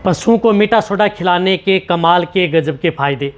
पशुओं को मीठा सोडा खिलाने के कमाल के गजब के फ़ायदे।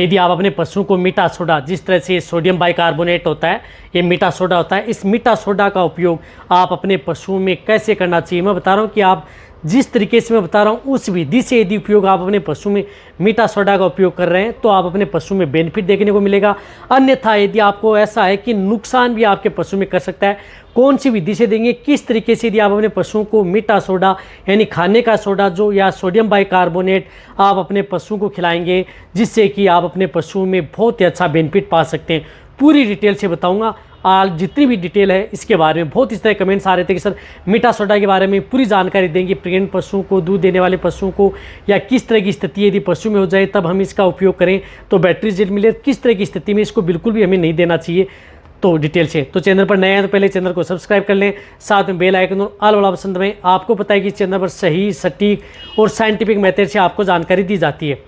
यदि आप अपने पशुओं को मीठा सोडा, जिस तरह से सोडियम बाइकार्बोनेट होता है, ये मीठा सोडा होता है, इस मीठा सोडा का उपयोग आप अपने पशुओं में कैसे करना चाहिए। मैं बता रहा हूँ कि आप जिस तरीके से मैं बता रहा हूँ उस विधि से यदि उपयोग आप अपने पशु में मीठा सोडा का उपयोग कर रहे हैं तो आप अपने पशु में बेनिफिट देखने को मिलेगा। अन्यथा यदि आपको ऐसा है कि नुकसान भी आपके पशु में कर सकता है, कौन सी विधि से देंगे, किस तरीके से यदि आप अपने पशुओं को मीठा सोडा यानी खाने का सोडा जो या सोडियम बाइकार्बोनेट आप अपने पशुओं को खिलाएंगे, जिससे कि आप अपने पशुओं में बहुत ही अच्छा बेनिफिट पा सकते हैं। पूरी डिटेल से बताऊंगा। आज जितनी भी डिटेल है इसके बारे में बहुत इस तरह कमेंट्स आ रहे थे कि सर मीठा सोडा के बारे में पूरी जानकारी देंगे, प्रेग्नेंट पशुओं को, दूध देने वाले पशुओं को, या किस तरह की स्थिति यदि पशु में हो जाए तब हम इसका उपयोग करें तो बैटरी रिजल्ट मिले, किस तरह की स्थिति में इसको बिल्कुल भी हमें नहीं देना चाहिए। तो डिटेल से तो चैनल पर नए हैं तो पहले चैनल को सब्सक्राइब कर लें, साथ में बेल आइकन और ऑल वाला ऑप्शन दबाएं। आपको पता है कि चैनल पर सही, सटीक और साइंटिफिक मेथड से आपको जानकारी दी जाती है।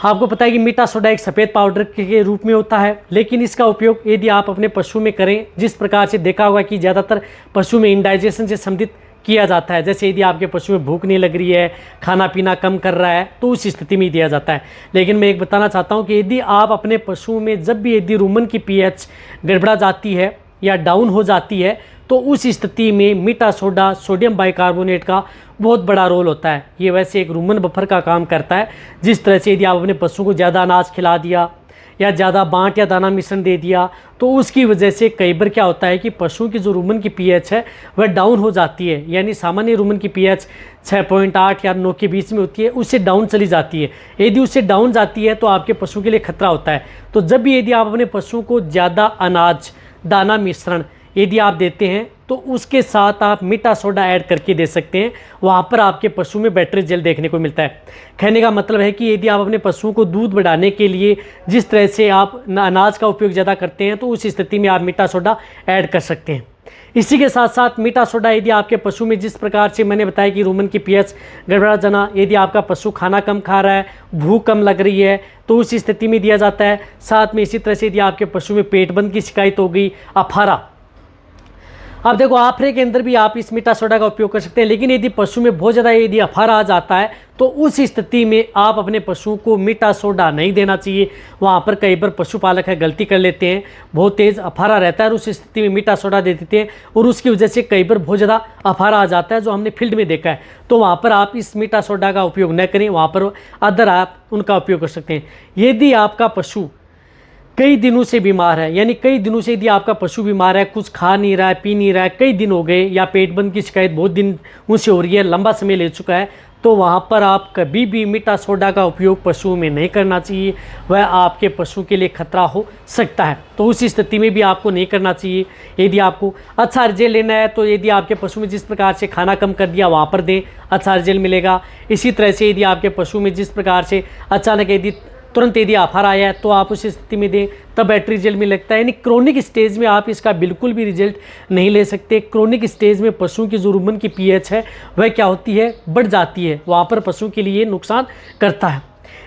आपको पता है कि मीठा सोडा एक सफ़ेद पाउडर के रूप में होता है, लेकिन इसका उपयोग यदि आप अपने पशु में करें, जिस प्रकार से देखा होगा कि ज़्यादातर पशु में इंडाइजेशन से संबंधित किया जाता है। जैसे यदि आपके पशु में भूख नहीं लग रही है, खाना पीना कम कर रहा है, तो उस स्थिति में दिया जाता है। लेकिन मैं एक बताना चाहता हूँ कि यदि आप अपने पशुओं में जब भी यदि रूमन की पीएच गड़बड़ा जाती है या डाउन हो जाती है तो उस स्थिति में मीठा सोडा, सोडियम बाइकार्बोनेट का बहुत बड़ा रोल होता है। ये वैसे एक रूमन बफर का काम करता है। जिस तरह से यदि आप अपने पशुओं को ज़्यादा अनाज खिला दिया या ज़्यादा बांट या दाना मिश्रण दे दिया तो उसकी वजह से कई बार क्या होता है कि पशुओं की जो रूमन की पीएच है वह डाउन हो जाती है, यानी सामान्य रूमन की पीएच 6.8 या 9 के बीच में होती है, उससे डाउन चली जाती है। यदि उससे डाउन जाती है तो आपके पशु के लिए खतरा होता है। तो जब भी यदि आप अपने पशुओं को ज़्यादा अनाज, दाना मिश्रण यदि आप देते हैं तो उसके साथ आप मीठा सोडा ऐड करके दे सकते हैं। वहाँ पर आपके पशु में बेटर रिजल्ट देखने को मिलता है। कहने का मतलब है कि यदि आप अपने पशुओं को दूध बढ़ाने के लिए जिस तरह से आप अनाज का उपयोग ज़्यादा करते हैं तो उस स्थिति में आप मीठा सोडा ऐड कर सकते हैं। इसी के साथ साथ मीठा सोडा यदि आपके पशु में, जिस प्रकार से मैंने बताया कि रूमन की पीएच गड़बड़ा जाना, यदि आपका पशु खाना कम खा रहा है, भूख कम लग रही है, तो उस स्थिति में दिया जाता है। साथ में इसी तरह से यदि आपके पशु में पेट बंद की शिकायत हो गई, अफारा, अब देखो आफरे के अंदर भी आप इस मीठा सोडा का उपयोग कर सकते हैं। लेकिन यदि पशु में बहुत ज़्यादा यदि अफारा आ जाता है तो उस स्थिति में आप अपने पशुओं को मीठा सोडा नहीं देना चाहिए। वहाँ पर कई बार पशुपालक है गलती कर लेते हैं, बहुत तेज़ अफारा रहता है और उस स्थिति में मीठा सोडा दे देते हैं और उसकी वजह से कई बार बहुत ज़्यादा अफारा आ जाता है, जो हमने फील्ड में देखा है। तो वहाँ पर आप इस मीठा सोडा का उपयोग न करें, वहाँ पर अदर आप उनका उपयोग कर सकते हैं। यदि आपका पशु कई दिनों से बीमार है, यानी कई दिनों से यदि आपका पशु बीमार है, कुछ खा नहीं रहा है, पी नहीं रहा है, कई दिन हो गए, या पेट बंद की शिकायत बहुत दिन उनसे हो रही है, लंबा समय ले चुका है, तो वहाँ पर आप कभी भी मीठा सोडा का उपयोग पशुओं में नहीं करना चाहिए। वह आपके पशु के लिए खतरा हो सकता है, तो उस स्थिति में भी आपको नहीं करना चाहिए। यदि आपको अच्छा रिजल्ट लेना है तो यदि आपके पशु में जिस प्रकार से खाना कम कर दिया वहाँ पर दें, अच्छा रिजल्ट मिलेगा। इसी तरह से यदि आपके पशु में जिस प्रकार से अचानक यदि तुरंत यदि अफारा आया है तो आप उस स्थिति में दें, तब बैटरी रिजल्ट में लगता है। यानी क्रोनिक स्टेज में आप इसका बिल्कुल भी रिजल्ट नहीं ले सकते। क्रोनिक स्टेज में पशुओं की जो रूमन की पीएच है वह क्या होती है, बढ़ जाती है, वहाँ पर पशु के लिए नुकसान करता है।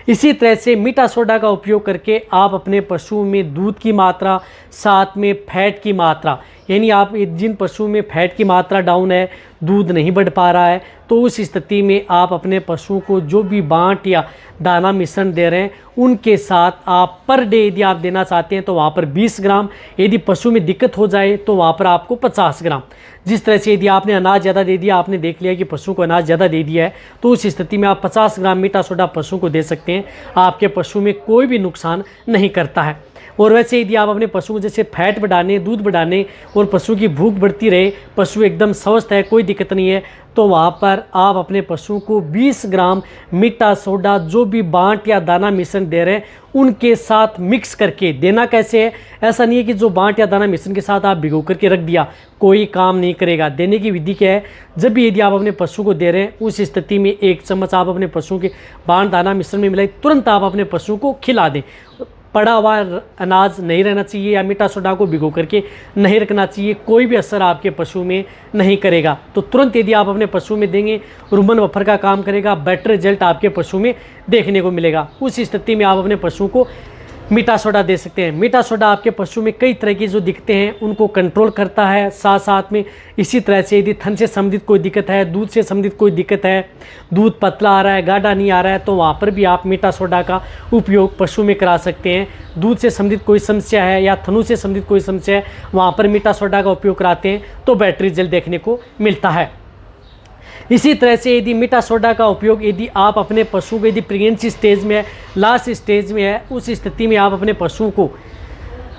इसी तरह से मीठा सोडा का उपयोग करके आप अपने पशुओं में दूध की मात्रा, साथ में फैट की मात्रा, यानी आप जिन पशुओं में फैट की मात्रा डाउन है, दूध नहीं बढ़ पा रहा है, तो उस स्थिति में आप अपने पशुओं को जो भी बांट या दाना मिश्रण दे रहे हैं उनके साथ आप पर डे यदि आप देना चाहते हैं तो वहाँ पर 20 ग्राम, यदि पशु में दिक्कत हो जाए तो वहाँ पर आपको 50 ग्राम। जिस तरह से यदि आपने अनाज ज़्यादा दे दिया, आपने देख लिया कि पशु को अनाज ज़्यादा दे दिया है, तो उस स्थिति में आप 50 ग्राम मीठा सोडा पशु को दे सकते हैं। आपके पशु में कोई भी नुकसान नहीं करता है। और वैसे यदि आप अपने पशु को जैसे फैट बढ़ाने, दूध बढ़ाने और पशु की भूख बढ़ती रहे, पशु एकदम स्वस्थ है, कोई दिक्कत नहीं है, तो वहाँ पर आप अपने पशु को 20 ग्राम मीठा सोडा जो भी बांट या दाना मिश्रण दे रहे हैं उनके साथ मिक्स करके देना। कैसे है, ऐसा नहीं है कि जो बांट या दाना मिश्रण के साथ आप भिगो करके रख दिया, कोई काम नहीं करेगा। देने की विधि क्या है, जब भी यदि आप अपने पशु को दे रहे हैं उस स्थिति में 1 चम्मच आप अपने पशु के बांट दाना मिश्रण में मिलाई, तुरंत आप अपने पशु को खिला दें। पड़ा हुआ अनाज नहीं रहना चाहिए या मीठा सोडा को भिगो करके नहीं रखना चाहिए, कोई भी असर आपके पशु में नहीं करेगा। तो तुरंत यदि आप अपने पशु में देंगे, रूमन बफर का काम करेगा, बेटर रिजल्ट आपके पशु में देखने को मिलेगा। उस स्थिति में आप अपने पशु को मीठा सोडा दे सकते हैं। मीठा सोडा आपके पशु में कई तरह की जो दिक्कतें हैं उनको कंट्रोल करता है। साथ साथ में इसी तरह से यदि थन से संबंधित कोई दिक्कत है, दूध से संबंधित कोई दिक्कत है, दूध पतला आ रहा है, गाढ़ा नहीं आ रहा है, तो वहाँ पर भी आप मीठा सोडा का उपयोग पशु में करा सकते हैं। दूध से संबंधित कोई समस्या है या थनों से संबंधित कोई समस्या है, वहाँ पर मीठा सोडा का उपयोग कराते हैं तो बेटर रिजल्ट देखने को मिलता है। इसी तरह से यदि मीठा सोडा का उपयोग यदि आप अपने पशु को यदि प्रेगनेंसी स्टेज में है, लास्ट स्टेज में है, उस स्थिति में आप अपने पशु को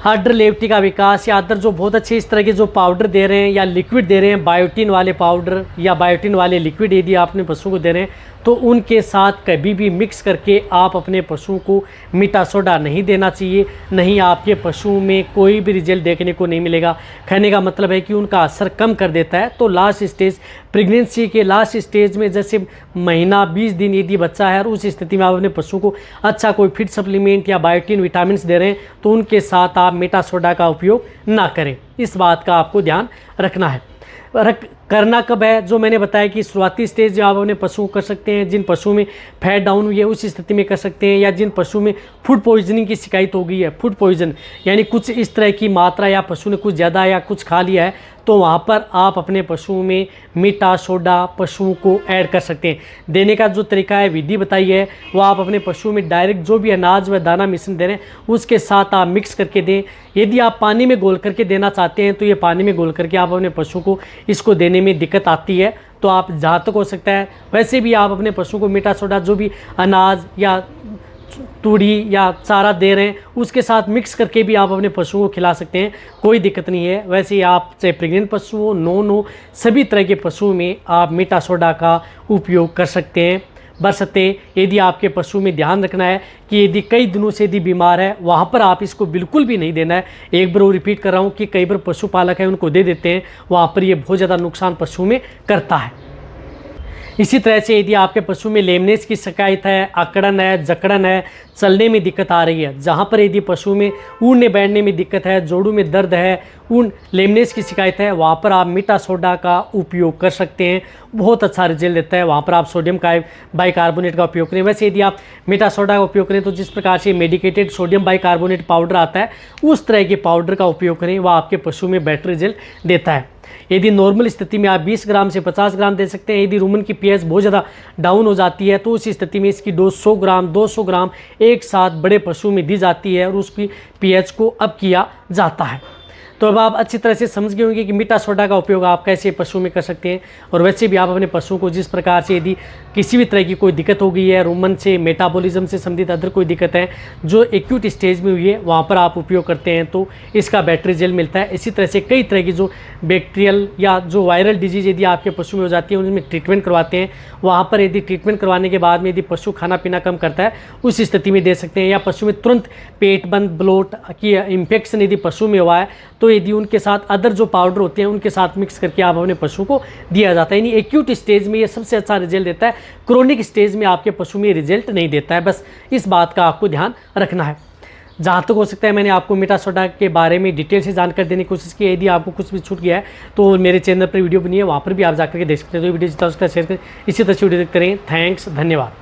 अदर लेप्टी का विकास या अदर जो बहुत अच्छे इस तरह के जो पाउडर दे रहे हैं या लिक्विड दे रहे हैं, बायोटिन वाले पाउडर या बायोटिन वाले लिक्विड यदि आप अपने पशु को दे रहे हैं तो उनके साथ कभी भी मिक्स करके आप अपने पशु को मीठा सोडा नहीं देना चाहिए। नहीं, आपके पशु में कोई भी रिजल्ट देखने को नहीं मिलेगा। कहने का मतलब है कि उनका असर कम कर देता है। तो लास्ट स्टेज, प्रेगनेंसी के लास्ट स्टेज में जैसे महीना 20 दिन यदि बच्चा है और उस स्थिति में आप अपने पशु को अच्छा कोई फिट सप्लीमेंट या बायोटिन विटामिन दे रहे हैं तो उनके साथ आप मीठा सोडा का उपयोग ना करें। इस बात का आपको ध्यान रखना है। करना कब है, जो मैंने बताया कि शुरुआती स्टेज जो आप अपने पशु को कर सकते हैं, जिन पशु में फैट डाउन हुई है उस स्थिति में कर सकते हैं, या जिन पशु में फूड पॉइजनिंग की शिकायत हो गई है, फूड पॉइजन यानी कुछ इस तरह की मात्रा या पशु ने कुछ ज़्यादा या कुछ खा लिया है, तो वहाँ पर आप अपने पशु में मीठा सोडा पशुओं को ऐड कर सकते हैं। देने का जो तरीका है, विधि बताई है, वो आप अपने पशु में डायरेक्ट जो भी अनाज व दाना मिश्रण दे रहे हैं उसके साथ आप मिक्स करके दें। यदि आप पानी में घोल करके देना चाहते हैं तो ये पानी में घोल करके आप अपने पशु को इसको देने में दिक्कत आती है तो आप जहाँ तक हो सकता है वैसे भी आप अपने पशु को मीठा सोडा जो भी अनाज या तूड़ी या चारा दे रहे हैं उसके साथ मिक्स करके भी आप अपने पशुओं को खिला सकते हैं, कोई दिक्कत नहीं है। वैसे ही आप चाहे प्रेग्नेंट पशु हो, नॉन हो, सभी तरह के पशुओं में आप मीठा सोडा का उपयोग कर सकते हैं। बशर्ते यदि आपके पशु में ध्यान रखना है कि यदि कई दिनों से यदि बीमार है वहाँ पर आप इसको बिल्कुल भी नहीं देना है। एक बार वो रिपीट कर रहा हूँ कि कई बार पशुपालक है उनको दे देते हैं, वहाँ पर ये बहुत ज़्यादा नुकसान पशु में करता है। इसी तरह से यदि आपके पशु में लेमनेस की शिकायत है, अकड़न है, जकड़न है, चलने में दिक्कत आ रही है, जहाँ पर यदि पशु में उड़ने बैठने में दिक्कत है, जोड़ों में दर्द है, उन लेमनेस की शिकायत है, वहाँ पर आप मीठा सोडा का उपयोग कर सकते हैं, बहुत अच्छा रिजल्ट देता है। वहाँ पर आप सोडियम बाइकार्बोनेट का उपयोग करें। वैसे यदि आप मीठा सोडा का उपयोग करें तो जिस प्रकार से मेडिकेटेड सोडियम बाइकार्बोनेट पाउडर आता है उस तरह के पाउडर का उपयोग करें, वह आपके पशु में बेटर रिजल्ट देता है। यदि नॉर्मल स्थिति में आप 20 ग्राम से 50 ग्राम दे सकते हैं। यदि रूमन की पीएच बहुत ज़्यादा डाउन हो जाती है तो उस स्थिति में इसकी डोज 100 ग्राम 200 ग्राम एक साथ बड़े पशु में दी जाती है और उसकी पीएच को अप किया जाता है। तो अब आप अच्छी तरह से समझ गए होंगे कि मीठा सोडा का उपयोग आप कैसे पशु में कर सकते हैं। और वैसे भी आप अपने पशु को जिस प्रकार से यदि किसी भी तरह की कोई दिक्कत हो गई है, रूमन से, मेटाबॉलिज्म से संबंधित अदर कोई दिक्कत है जो एक्यूट स्टेज में हुई है, वहाँ पर आप उपयोग करते हैं तो इसका बेटर रिजल्ट मिलता है। इसी तरह से कई तरह की जो बैक्टीरियल या जो वायरल डिजीज़ यदि आपके पशु में हो जाती है उनमें ट्रीटमेंट करवाते हैं। वहाँ पर यदि ट्रीटमेंट करवाने के बाद में यदि पशु खाना पीना कम करता है उस स्थिति में दे सकते हैं। या पशु में तुरंत पेट बंद, ब्लोट की इन्फेक्शन यदि पशु में हुआ है तो यदि उनके साथ अदर जो पाउडर होते हैं उनके साथ मिक्स करके आप अपने पशु को दिया जाता है। यानी एक्यूट स्टेज में ये सबसे अच्छा रिजल्ट देता है, क्रोनिक स्टेज में आपके पशु में रिजल्ट नहीं देता है। बस इस बात का आपको ध्यान रखना है। जहाँ तक हो सकता है मैंने आपको मीठा सोडा के बारे में डिटेल से जानकारी देने की कोशिश की है। यदि आपको कुछ भी छूट गया है तो मेरे चैनल पर वीडियो बनी है, वहाँ पर भी आप जाकर के देख सकते हैं। तो वीडियो जितना हो सकता है शेयर करें। इसी तरह से वीडियो देखते रहें। थैंक्स, धन्यवाद।